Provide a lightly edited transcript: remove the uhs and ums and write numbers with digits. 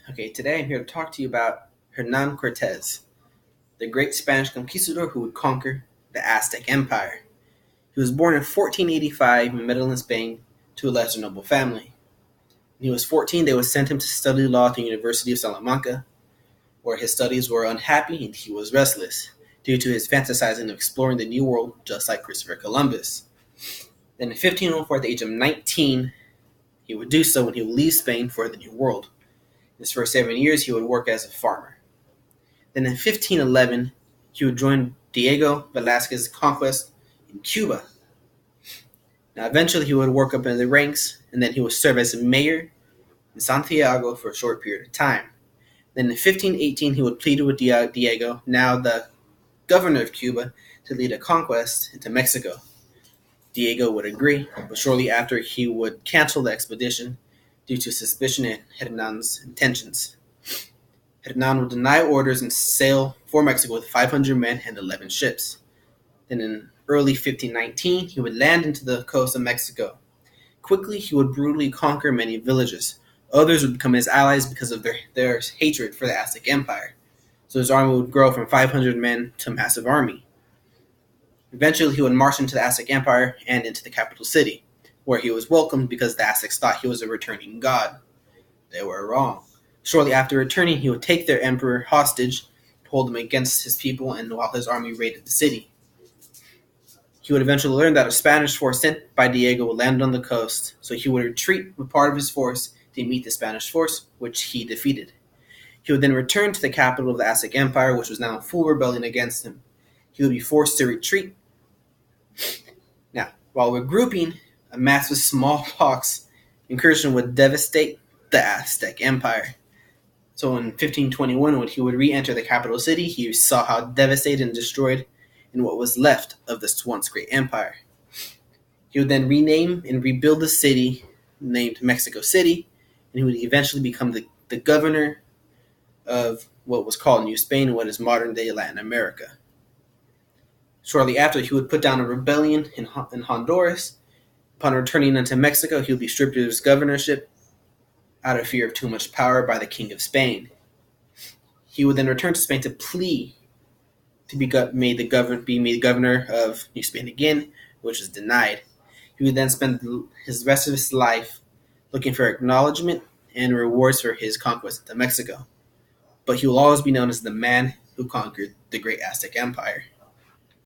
Okay, today I'm here to talk to you about Hernan Cortez, the great Spanish conquistador who would conquer the Aztec Empire. He was born in 1485 in Medellin, Spain, to a lesser noble family. When he was 14, they would send him to study law at the University of Salamanca, where his studies were unhappy and he was restless due to his fantasizing of exploring the New World just like Christopher Columbus. Then in 1504, at the age of 19, he would do so when he would leave Spain for the New World. In his first 7 years, he would work as a farmer. Then in 1511, he would join Diego Velázquez's conquest in Cuba. Now, eventually, he would work up in the ranks, and then he would serve as a mayor in Santiago for a short period of time. Then in 1518, he would plead with Diego, now the governor of Cuba, to lead a conquest into Mexico. Diego would agree, but shortly after, he would cancel the expedition due to suspicion of Hernan's intentions. Hernan would deny orders and sail for Mexico with 500 men and 11 ships. Then in early 1519, he would land into the coast of Mexico. Quickly, he would brutally conquer many villages. Others would become his allies because of their hatred for the Aztec Empire. So his army would grow from 500 men to a massive army. Eventually, he would march into the Aztec Empire and into the capital city, where he was welcomed because the Aztecs thought he was a returning god. They were wrong. Shortly after returning, he would take their emperor hostage, hold him against his people, and while his army raided the city. He would eventually learn that a Spanish force sent by Diego would land on the coast, so he would retreat with part of his force to meet the Spanish force, which he defeated. He would then return to the capital of the Aztec Empire, which was now in full rebellion against him. He would be forced to retreat. Now, while regrouping, a massive smallpox incursion would devastate the Aztec Empire. So in 1521, when he would re-enter the capital city, he saw how devastated and destroyed in what was left of this once great empire. He would then rename and rebuild the city, named Mexico City, and he would eventually become the governor of what was called New Spain and what is modern-day Latin America. Shortly after, he would put down a rebellion in Honduras. Upon returning into Mexico, he would be stripped of his governorship out of fear of too much power by the King of Spain. He would then return to Spain to plea to be made the governor of New Spain again, which was denied. He would then spend his rest of his life looking for acknowledgement and rewards for his conquest into Mexico. But he will always be known as the man who conquered the great Aztec Empire.